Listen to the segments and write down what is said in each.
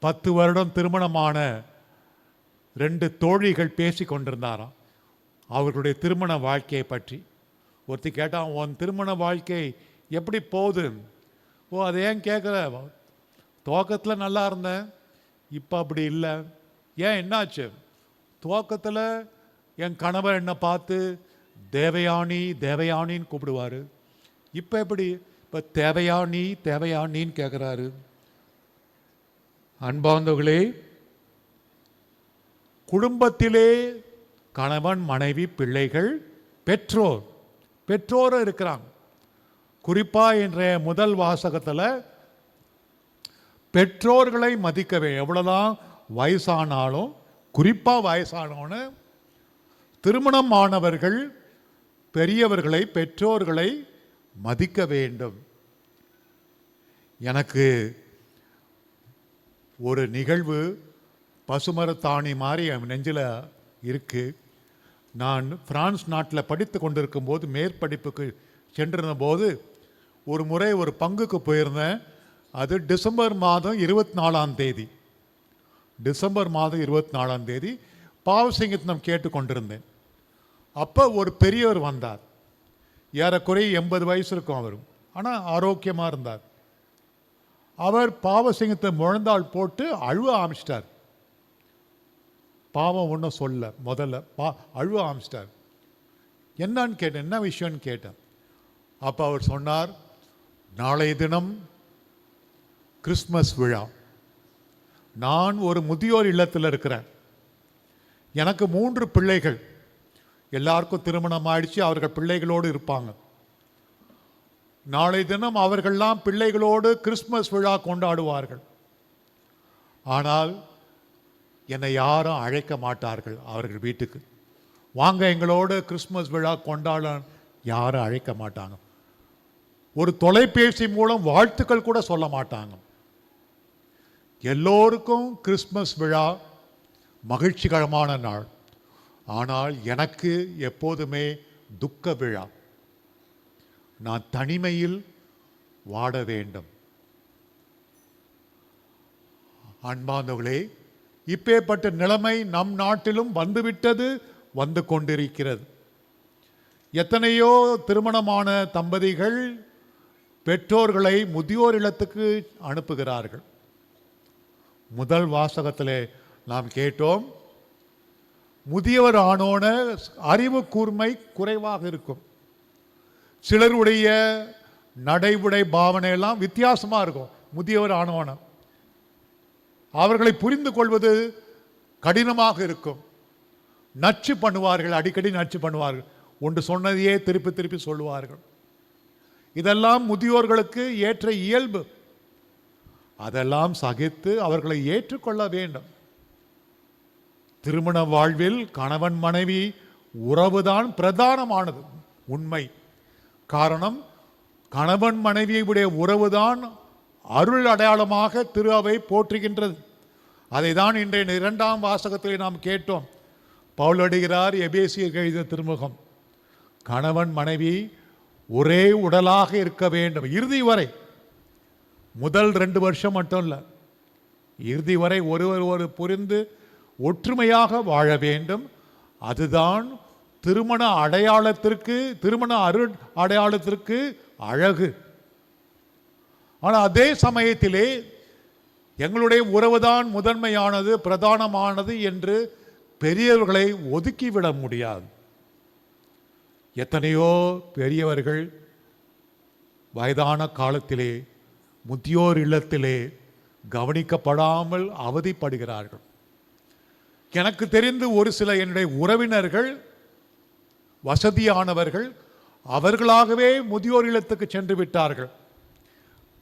10 வருடம் திருமணமான 2 தோழிகள் பேசி கொண்டிருந்தாராம் அவர்களுடைய திருமண வாழ்க்கையை பற்றி. ஒருத்தி கேட்டான், உன் திருமண வாழ்க்கை எப்படி போகுது? ஓ, அதை ஏன் கேட்குற? துவக்கத்தில் நல்லா இருந்தேன், இப்போ அப்படி இல்லை. ஏன், என்னாச்சு? துவக்கத்தில் என் கணவர் என்னை பார்த்து தேவயானி தேவயானின்னு கூப்பிடுவார். இப்போ எப்படி? இப்போ தேவயானி தேவயானின்னு கேட்குறாரு. அன்பார்ந்தவர்களே, குடும்பத்திலே கணவன் மனைவி பிள்ளைகள் பெற்றோர் இருக்கிறாங்க. குறிப்பாக இன்றைய முதல் வாசகத்தில் பெற்றோர்களை மதிக்கவே, எவ்வளோதான் வயசானாலும், குறிப்பாக வயசானவனு திருமணமானவர்கள் பெரியவர்களை பெற்றோர்களை மதிக்க வேண்டும். எனக்கு ஒரு நிகழ்வு பசுமரத்தாணி மாதிரி என் நெஞ்சில் இருக்குது. நான் பிரான்ஸ் நாட்டில் படித்து கொண்டிருக்கும் போது, மேற்படிப்புக்கு சென்றிருந்த போது ஒரு முறை ஒரு பங்குக்கு போயிருந்தேன். அது டிசம்பர் மாதம் 24ஆம் தேதி. டிசம்பர் மாதம் 24ஆம் தேதி பாவசிங்கத்தனம் கேட்டு கொண்டிருந்தேன். அப்போ ஒரு பெரியவர் வந்தார். ஏறக்குறைய 80 வயசு இருக்கும் அவர். ஆனால் ஆரோக்கியமாக இருந்தார். அவர் பாவசிங்கத்தை முழந்தாள் போட்டு அழுவ ஆரம்பிச்சிட்டார். பாவம் ஒன்றும் சொல்ல, முதல்ல அழுவ ஆரம்பிச்சிட்டார். என்னன்னு கேட்டேன், என்ன விஷயம்னு கேட்டேன். அப்போ அவர் சொன்னார், நாளைய தினம் கிறிஸ்மஸ் விழா. நான் ஒரு முதியோர் இல்லத்தில் இருக்கிறேன். எனக்கு 3 பிள்ளைகள். எல்லாருக்கும் திருமணம் ஆயிடுச்சு, அவர்கள் பிள்ளைகளோடு இருப்பாங்க. நாளை தினம் அவர்கள்லாம் பிள்ளைகளோடு கிறிஸ்மஸ் விழா கொண்டாடுவார்கள். ஆனால் என்னை யாரும் அழைக்க மாட்டார்கள் அவர்கள் வீட்டுக்கு. வாங்க எங்களோடு கிறிஸ்மஸ் விழா கொண்டாட யாரும் அழைக்க மாட்டாங்க. ஒரு தொலைபேசி மூலம் வாழ்த்துக்கள் கூட சொல்ல மாட்டாங்க. எல்லோருக்கும் கிறிஸ்மஸ் விழா மகிழ்ச்சிகரமான நாள். ஆனால் எனக்கு எப்போதுமே துக்க விழா. நான் தனிமையில் வாட வேண்டும். அன்பார்ந்தவர்களே, இப்பேற்பட்ட நிலைமை நம் நாட்டிலும் வந்துவிட்டது, வந்து கொண்டிருக்கிறது. எத்தனையோ திருமணமான தம்பதிகள் பெற்றோர்களை முதியோர் இல்லத்துக்கு அனுப்புகிறார்கள். முதல் வாசகத்திலே நாம் கேட்டோம், முதியவர் ஆனோன அறிவு கூர்மை குறைவாக இருக்கும். சிலருடைய நடைமுறை பாவனையெல்லாம் வித்தியாசமாக இருக்கும். முதியவர் ஆனோன அவர்களை புரிந்து கொள்வது கடினமாக இருக்கும். நச்சு பண்ணுவார்கள், அடிக்கடி நச்சு பண்ணுவார்கள். ஒன்று சொன்னதையே திருப்பி திருப்பி சொல்லுவார்கள். இதெல்லாம் முதியோர்களுக்கு ஏற்ற இயல்பு. அதெல்லாம் சகித்து அவர்களை ஏற்றுக்கொள்ள வேண்டும். திருமண வாழ்வில் கணவன் மனைவி உறவுதான் பிரதானமானது, உண்மை. காரணம், கணவன் மனைவியுடைய உறவுதான் அருள் அடையாளமாக திரு அவை போற்றுகின்றது. அதை தான் இன்றைய 2ஆம் வாசகத்தில் நாம் கேட்டோம். பவுலடிகிறார் எபேசியர் எழுதிய திருமுகம், கணவன் மனைவி ஒரே உடலாக இருக்க வேண்டும். இறுதி வரை, முதல் 2 வருஷம் மட்டும் இல்லை, இறுதி வரை ஒருவர் புரிந்து ஒற்றுமையாக வாழ வேண்டும். அதுதான் திருமண அடையாளத்திற்கு, திருமண அருள் அடையாளத்திற்கு அழகு. ஆனால் அதே சமயத்திலே எங்களுடைய உறவுதான் முதன்மையானது, பிரதானமானது என்று பெரியவர்களை ஒதுக்கிவிட முடியாது. எத்தனையோ பெரியவர்கள் வயதான காலத்திலே முதியோர் இல்லத்திலே கவனிக்கப்படாமல் அவதிப்படுகிறார்கள். எனக்கு தெரிந்து ஒரு சில என்னுடைய உறவினர்கள், வசதியானவர்கள், அவர்களாகவே முதியோர் இல்லத்துக்கு சென்று விட்டார்கள்.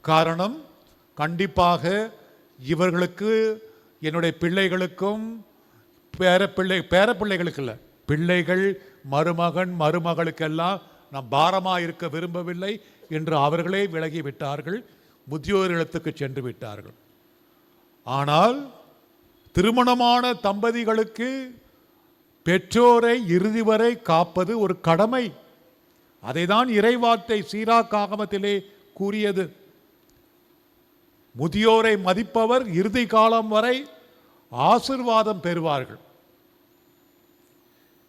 காரணம், கண்டிப்பாக இவர்களுக்கு, என்னுடைய பிள்ளைகளுக்கும் பேரப்பிள்ளைகளுக்கு இல்லை, பிள்ளைகள் மருமகன் மருமகளுக்கெல்லாம் நான் பாரமாக இருக்க விரும்பவில்லை என்று அவர்களே விலகி விட்டார்கள், முதியோர் இல்லத்துக்கு சென்று விட்டார்கள். ஆனால் திருமணமான தம்பதிகளுக்கு பெற்றோரை இறுதி வரை காப்பது ஒரு கடமை. அதை தான் இறைவார்த்தை சீராக் ஆகமத்திலே கூறியது. முதியோரை மதிப்பவர் இறுதி காலம் வரை ஆசிர்வாதம் பெறுவார்கள்.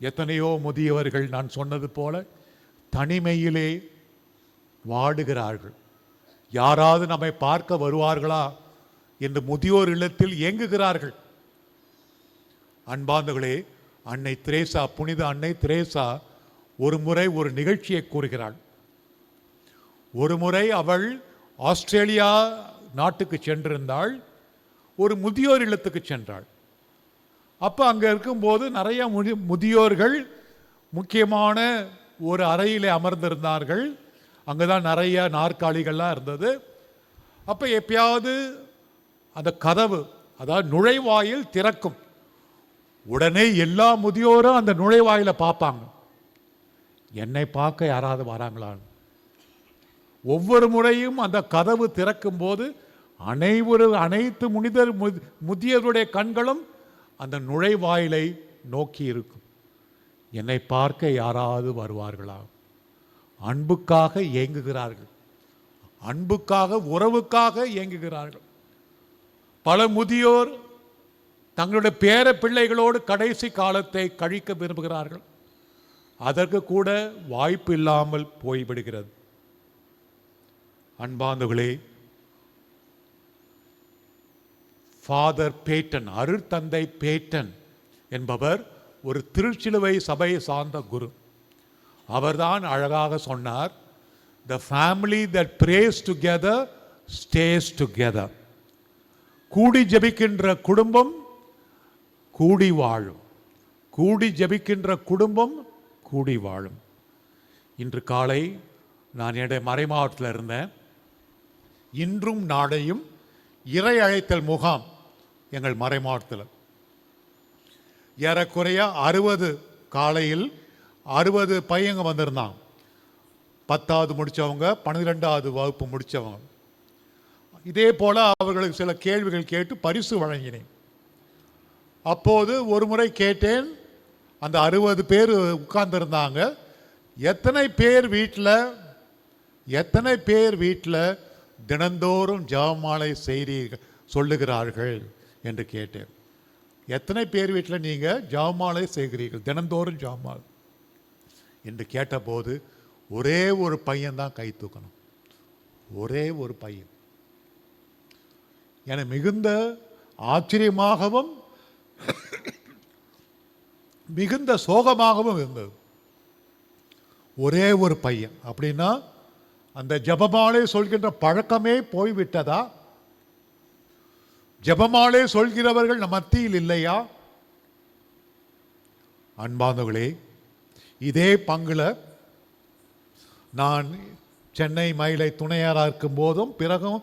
எத்தனையோ முதியவர்கள் நான் சொன்னது போல தனிமையிலே வாடுகிறார்கள். யாராவது நம்மை பார்க்க வருவார்களா என்று முதியோர் இல்லத்தில் ஏங்குகிறார்கள். அன்பார்ந்தவர்களே, அன்னை தெரேசா, புனித அன்னை தெரேசா ஒரு முறை ஒரு நிகழ்ச்சியை கூறுகிறாள். ஒரு முறை அவள் ஆஸ்திரேலியா நாட்டுக்கு சென்றிருந்தாள். ஒரு முதியோர் இல்லத்துக்கு சென்றாள். அப்போ அங்கே இருக்கும்போது நிறைய முதியோர்கள் முக்கியமான ஒரு அறையிலே அமர்ந்திருந்தார்கள். அங்கே தான் நிறைய நாற்காலிகள்லாம் இருந்தது. அப்போ எப்பயாவது அந்த கதவு, அதாவது நுழைவாயில் திறக்கும். உடனே எல்லா முதியோரும் அந்த நுழைவாயில பார்ப்பாங்க, என்னை பார்க்க யாராவது வராங்களான்னு. ஒவ்வொரு முறையும் அந்த கதவு திறக்கும் போது அனைத்து முதியவருடைய கண்களும் அந்த நுழைவாயிலை நோக்கி இருக்கும். என்னை பார்க்க யாராவது வருவார்களா? அன்புக்காக ஏங்குகிறார்கள், அன்புக்காக, உறவுக்காக ஏங்குகிறார்கள். பல முதியோர் தங்களுடைய பேர பிள்ளைகளோடு கடைசி காலத்தை கழிக்க விரும்புகிறார்கள். அதற்கு கூட வாய்ப்பு இல்லாமல் போய்விடுகிறது. அன்பார்ந்தவர்களே, ஃபாதர் பேட்டன், அருட்தந்தை பேட்டன் என்பவர் ஒரு திருச்சிலுவை சபையை சார்ந்த குரு. அவர்தான் அழகாக சொன்னார், the family that prays together stays together. கூடி ஜெபிக்கின்ற குடும்பம் கூடி வாழும், கூடி ஜெபிக்கின்ற குடும்பம் கூடி வாழும். இன்று காலை நான் என்னுடைய மறைமாவட்டத்தில் இருந்தேன். இன்றும் நாளையும் இறை அழைத்தல் முகாம் எங்கள் மறைமாவட்டத்தில். ஏறக்குறைய 60 காலையில் 60 பையங்க வந்திருந்தாங்க. 10வது முடித்தவங்க, 12வது வகுப்பு முடித்தவங்க. இதே போல் அவர்களுக்கு சில கேள்விகள் கேட்டு பரிசு வழங்கினேன். அப்போது ஒரு முறை கேட்டேன், அந்த 60 பேர் உட்கார்ந்துருந்தாங்க, எத்தனை பேர் வீட்டில் தினந்தோறும் ஜெபமாலை செய்கிறீர்கள் சொல்லுகிறார்கள் என்று கேட்டேன். எத்தனை பேர் வீட்டில் நீங்கள் ஜெபமாலை செய்கிறீர்கள், தினந்தோறும் ஜெபமாலை என்று கேட்டபோது ஒரே ஒரு பையன்தான் கை தூக்கணும். ஒரே ஒரு பையன். என மிகுந்த ஆச்சரியமாகவும் மிகுந்த சோகமாகவும் இருந்தது. ஒரே ஒரு பையன். அப்படின்னா அந்த ஜெபமாலை சொல்கின்ற பழக்கமே போய்விட்டதா? ஜெபமாலை சொல்கிறவர்கள் நம் மத்தியில் இல்லையா? அன்பார்ந்தவர்களே, இதே பங்குல நான் சென்னை மயிலை துணையாராக இருக்கும் போதும் பிறகும்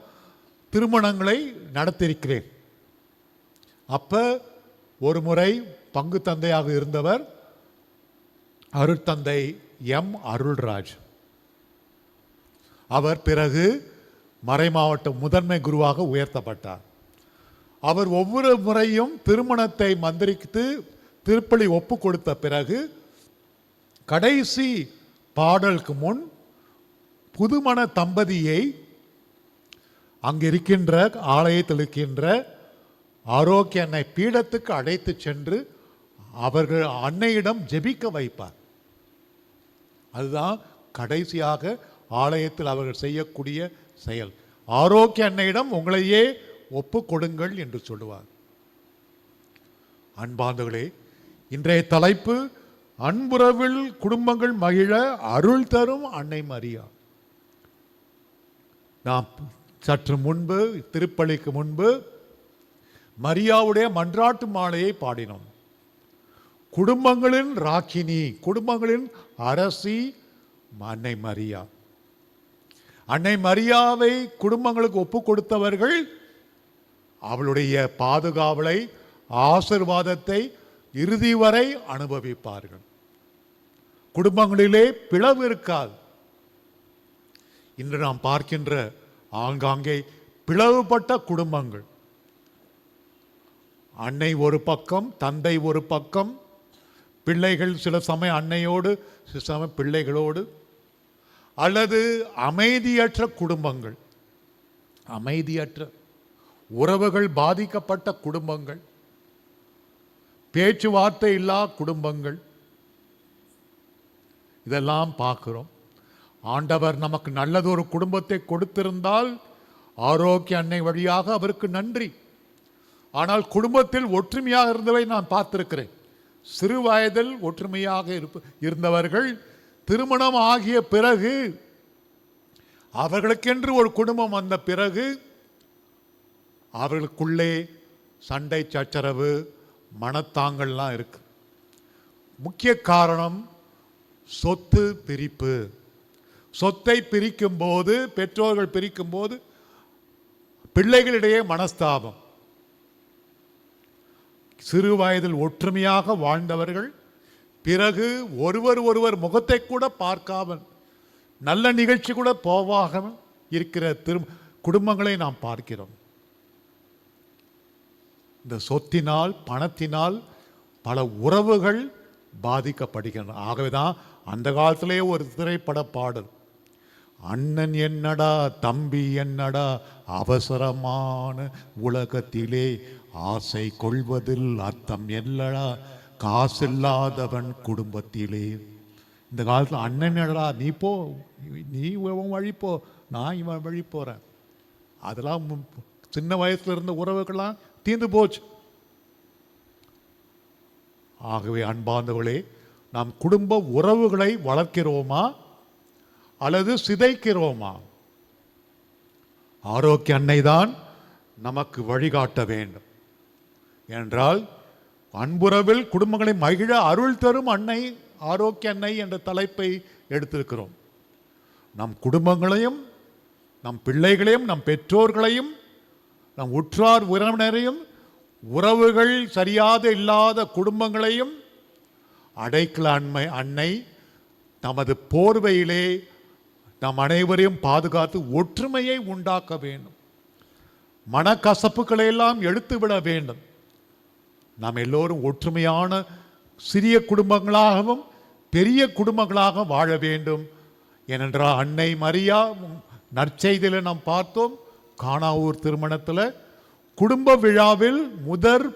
திருமணங்களை நடத்தியிருக்கிறேன். அப்போ ஒரு முறை பங்கு தந்தையாக இருந்தவர் அருட்தந்தை எம் அருள்ராஜ். அவர் பிறகு மறைமாவட்ட முதன்மை குருவாக உயர்த்தப்பட்டார். அவர் ஒவ்வொரு முறையும் திருமணத்தை மந்திரித்து திருப்பலி ஒப்பு கொடுத்த பிறகு கடைசி பாடலுக்கு முன் புதுமண தம்பதியை அங்கிருக்கின்ற ஆலயத்தில் இருக்கின்ற ஆரோக்கிய அன்னை பீடத்துக்கு அழைத்து சென்று அவர்கள் அன்னையிடம் ஜெபிக்க வைப்பார். அதுதான் கடைசியாக ஆலயத்தில் அவர்கள் செய்யக்கூடிய செயல். ஆரோக்கிய அன்னையிடம் உங்களையே ஒப்பு கொடுங்கள் என்று சொல்லுவார். அன்பார்ந்தவர்களே, இன்றைய தலைப்பு அன்புறவில் குடும்பங்கள் மகிழ அருள் தரும் அன்னை மரியா. நாம் சற்று முன்பு, திருப்பலிக்கு முன்பு மரியாவுடைய மன்றாட்டு மாலையை பாடினோம். குடும்பங்களின் ராக்கினி, குடும்பங்களின் அரசி அன்னை மரியா. அன்னை மரியாவை குடும்பங்களுக்கு ஒப்பு கொடுத்தவர்கள் அவளுடைய பாதுகாவலை, ஆசீர்வாதத்தை இறுதி வரை அனுபவிப்பார்கள். குடும்பங்களிலே பிளவு இருக்காது. இன்று நாம் பார்க்கின்ற ஆங்காங்கே பிளவுபட்ட குடும்பங்கள். அன்னை ஒரு பக்கம், தந்தை ஒரு பக்கம், பிள்ளைகள் சில சமயம் அன்னையோடு, சில சமயம் பிள்ளைகளோடு, அல்லது அமைதியற்ற குடும்பங்கள். அமைதியற்ற உறவுகள் பாதிக்கப்பட்ட குடும்பங்கள், பேச்சுவார்த்தை இல்லா குடும்பங்கள், இதெல்லாம் பார்க்கிறோம். ஆண்டவர் நமக்கு நல்லதொரு குடும்பத்தை கொடுத்திருந்தால் ஆரோக்கிய அன்னை வழியாக அவருக்கு நன்றி. ஆனால் குடும்பத்தில் ஒற்றுமையாக இருந்தவை நான் பார்த்திருக்கிறேன். சிறு வயதில் ஒற்றுமையாக இருந்தவர்கள் திருமணம் ஆகிய பிறகு, அவர்களுக்கென்று ஒரு குடும்பம் வந்த பிறகு அவர்களுக்குள்ளே சண்டை சச்சரவு மனத்தாங்கல்லாம் இருக்கு. முக்கிய காரணம் சொத்து பிரிப்பு. சொத்தை பிரிக்கும் போது, பெற்றோர்கள் பிரிக்கும் போது பிள்ளைகளிடையே மனஸ்தாபம். சிறு வயதில் ஒற்றுமையாக வாழ்ந்தவர்கள் பிறகு ஒருவர் முகத்தை கூட பார்க்காமல், நல்ல நிகழ்ச்சி கூட போவாக இருக்கிற குடும்பங்களை நாம் பார்க்கிறோம். இந்த சொத்தினால், பணத்தினால் பல உறவுகள் பாதிக்கப்படுகின்றன. ஆகவேதான் அந்த காலத்திலே ஒரு திரைப்பட பாடல், அண்ணன் என்னடா தம்பி என்னடா அவசரமான உலகத்திலே ஆசை கொள்வதில் அர்த்தம் என்னடா காசில்லாதவன் குடும்பத்திலே. இந்த காலத்தில் அண்ணன் என்னடா, நீ போ, நீ இவன் வழி போ, நான் இவன் வழி போகிறேன். அதெல்லாம் சின்ன வயசில் இருந்த உறவுகள்லாம் தீர்ந்து போச்சு. ஆகவே அன்பார்ந்தவர்களே, நாம் குடும்ப உறவுகளை வளர்க்கிறோமா அல்லது சிதைக்கிறோமா? ஆரோக்கிய அன்னை தான் நமக்கு வழிகாட்ட வேண்டும். என்றால் அன்புறவில் குடும்பங்களை மகிழ அருள் தரும் அன்னை ஆரோக்கிய அன்னை என்ற தலைப்பை எடுத்திருக்கிறோம். நம் குடும்பங்களையும், நம் பிள்ளைகளையும், நம் பெற்றோர்களையும், நம் உற்றார் உறவினரையும், உறவுகள் சரியாக இல்லாத குடும்பங்களையும் அடைக்கல அன்னை நமது போர்வையிலே நம் அனைவரையும் பாதுகாத்து ஒற்றுமையை உண்டாக்க வேண்டும். மனக்கசப்புகளை எல்லாம் எடுத்துவிட வேண்டும். நாம் எல்லோரும் ஒற்றுமையான சிறிய குடும்பங்களாகவும் பெரிய குடும்பங்களாக வாழ வேண்டும். ஏனென்றால் அன்னை மரியா நற்செய்தியில் நாம் பார்த்தோம், கானாவூர் திருமணத்தில் குடும்ப விழாவில் முதற்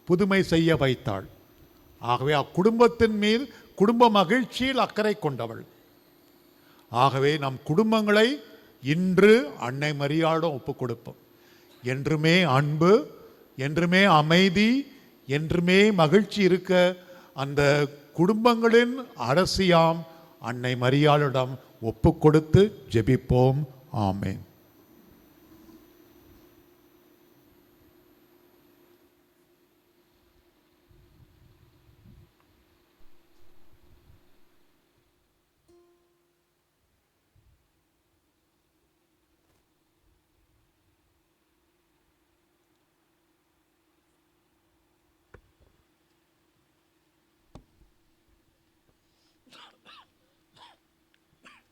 புதுமை செய்ய வைத்தாள். ஆகவே அக்குடும்பத்தின் மீது, குடும்ப மகிழ்ச்சியில் அக்கறை கொண்டவள். ஆகவே நம் குடும்பங்களை இன்று அன்னை மரியாளிடம் ஒப்புக் கொடுப்போம். என்றுமே அன்பு, என்றுமே அமைதி, என்றுமே மகிழ்ச்சி இருக்க அந்த குடும்பங்களின் அரசியாம் அன்னை மரியாளிடம் ஒப்புக் கொடுத்து ஜெபிப்போம். ஆமென்.